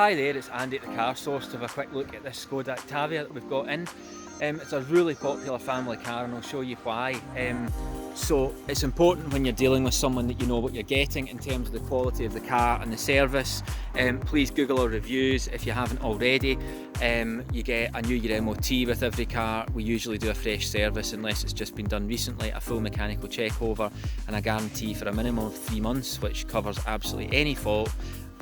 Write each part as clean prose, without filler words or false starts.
Hi there, it's Andy at the Car Source to have a quick look at this Skoda Octavia that we've got in. It's a really popular family car and I'll show you why. So it's important when you're dealing with someone that you know what you're getting in terms of the quality of the car and the service. Please Google our reviews if you haven't already. You get a new year MOT with every car. We usually do a fresh service unless it's just been done recently, a full mechanical check over, and a guarantee for a minimum of 3 months, which covers absolutely any fault.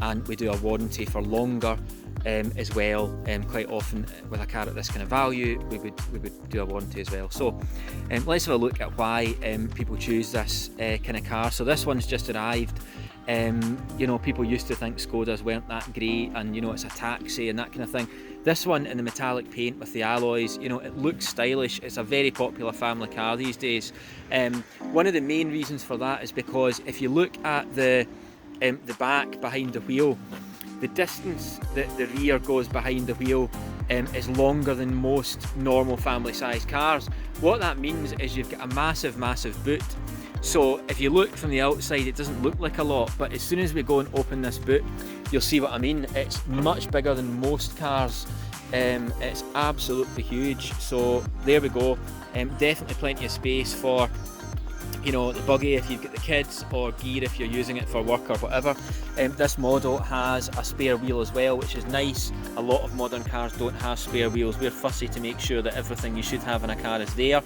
And we do a warranty for longer as well. Quite often with a car at this kind of value, we would do a warranty as well. So let's have a look at why people choose this kind of car. So this one's just arrived. You know, people used to think Skodas weren't that great, and you know, it's a taxi and that kind of thing. This one in the metallic paint with the alloys, you know, it looks stylish. It's a very popular family car these days. One of the main reasons for that is because if you look at the back behind the wheel, the distance that the rear goes behind the wheel is longer than most normal family size cars. What that means is you've got a massive boot. So if you look from the outside, it doesn't look like a lot, but as soon as we go and open this boot, you'll see what I mean. It's much bigger than most cars. It's absolutely huge. So there we go. Definitely plenty of space for, you know, the buggy if you've got the kids, or gear if you're using it for work or whatever. This model has a spare wheel as well, which is nice. A lot of modern cars don't have spare wheels. We're fussy to make sure that everything you should have in a car is there.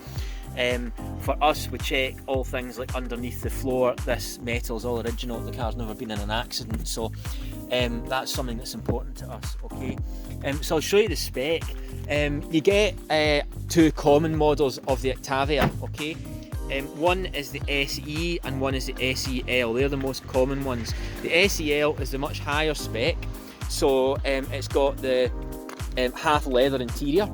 For us, we check all things like underneath the floor. This metal's all original, the car's never been in an accident, so that's something that's important to us. Okay, so I'll show you the spec. You get 2 common models of the Octavia. Okay, one is the SE and one is the SEL. They're the most common ones. The SEL is the much higher spec, so it's got the half leather interior.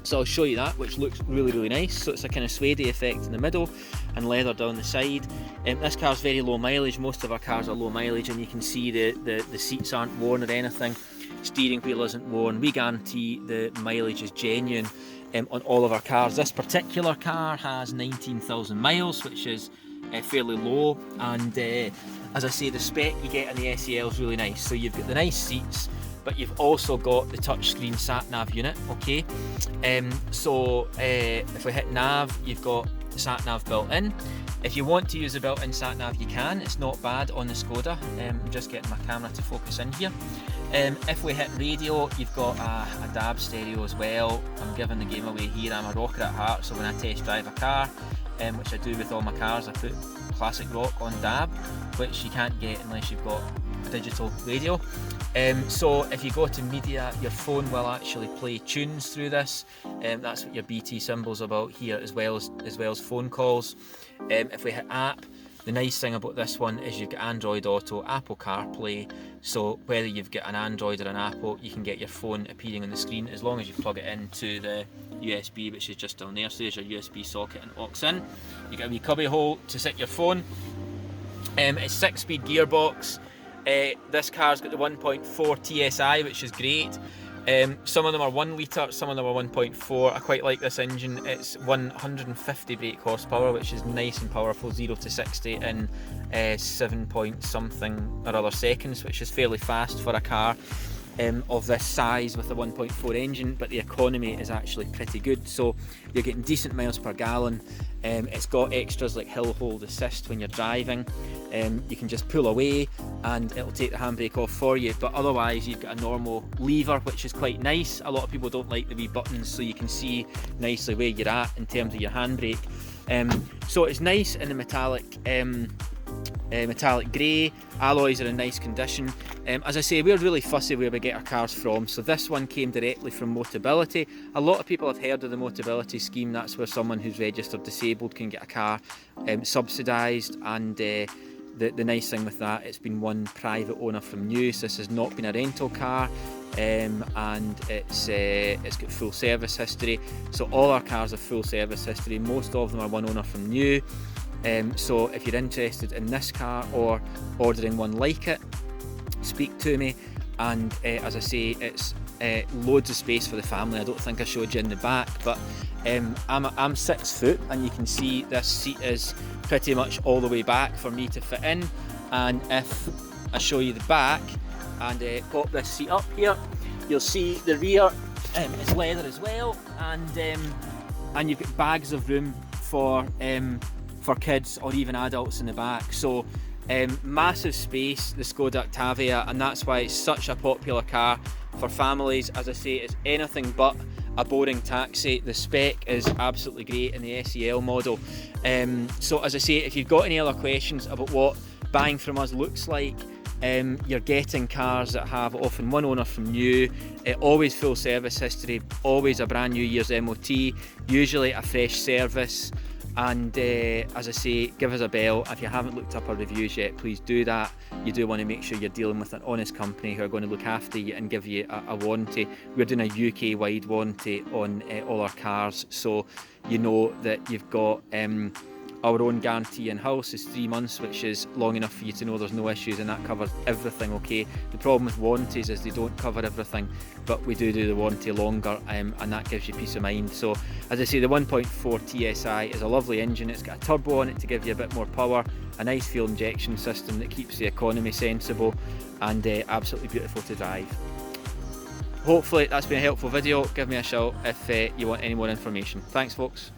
So I'll show you that, which looks really nice. So it's a kind of suede effect in the middle and leather down the side. This car's very low mileage. Most of our cars are low mileage, and you can see the seats aren't worn or anything. Steering wheel isn't worn. We guarantee the mileage is genuine on all of our cars. This particular car has 19,000 miles, which is fairly low, and as I say, the spec you get in the SEL is really nice. So you've got the nice seats, but you've also got the touchscreen sat-nav unit. Okay, so if we hit nav, you've got the sat-nav built in. If you want to use the built-in sat-nav, you can. It's not bad on the Skoda. I'm just getting my camera to focus in here. If we hit radio, you've got a DAB stereo as well. I'm giving the game away here. I'm a rocker at heart, so when I test drive a car, which I do with all my cars, I put classic rock on DAB, which you can't get unless you've got a digital radio. So if you go to media, your phone will actually play tunes through this. That's what your BT symbol's about here, as well as phone calls. If we hit app, the nice thing about this one is you've got Android Auto, Apple CarPlay, so whether you've got an Android or an Apple, you can get your phone appearing on the screen as long as you plug it into the USB, which is just down there. So there's your USB socket and aux in. You got a wee cubby hole to sit your phone. It's 6-speed gearbox. This car's got the 1.4 TSI, which is great. Some of them are 1 litre, some of them are 1.4. I quite like this engine. It's 150 brake horsepower, which is nice and powerful, 0 to 60 in 7 point something or other seconds, which is fairly fast for a car of this size with a 1.4 engine, but the economy is actually pretty good, so you're getting decent miles per gallon. It's got extras like hill hold assist when you're driving. You can just pull away and it'll take the handbrake off for you, but otherwise you've got a normal lever, which is quite nice. A lot of people don't like the wee buttons, so you can see nicely where you're at in terms of your handbrake. So it's nice in the metallic grey. Alloys are in nice condition. As I say, we're really fussy where we get our cars from, so this one came directly from Motability. A lot of people have heard of the Motability scheme. That's where someone who's registered disabled can get a car subsidised, and the nice thing with that, it's been one private owner from new, so this has not been a rental car, and it's got full service history. So all our cars have full service history. Most of them are one owner from new. So if you're interested in this car or ordering one like it, speak to me. And as I say, it's loads of space for the family. I don't think I showed you in the back, but I'm 6 foot, and you can see this seat is pretty much all the way back for me to fit in. And if I show you the back, and pop this seat up here. You'll see the rear is leather as well, and you've got bags of room for kids or even adults in the back. So massive space, the Skoda Octavia, and that's why it's such a popular car for families. As I say, it's anything but a boring taxi. The spec is absolutely great in the SEL model. So as I say, if you've got any other questions about what buying from us looks like, you're getting cars that have often one owner from new, always full service history, always a brand new year's MOT, usually a fresh service. And as I say, give us a bell. If you haven't looked up our reviews yet, please do that. You do want to make sure you're dealing with an honest company who are going to look after you and give you a warranty. We're doing a UK wide warranty on all our cars, so you know that you've got our own guarantee in-house is 3 months, which is long enough for you to know there's no issues, and that covers everything, okay? The problem with warranties is they don't cover everything, but we do the warranty longer, and that gives you peace of mind. So as I say, the 1.4 TSI is a lovely engine. It's got a turbo on it to give you a bit more power, a nice fuel injection system that keeps the economy sensible, and absolutely beautiful to drive. Hopefully that's been a helpful video. Give me a shout if you want any more information. Thanks folks.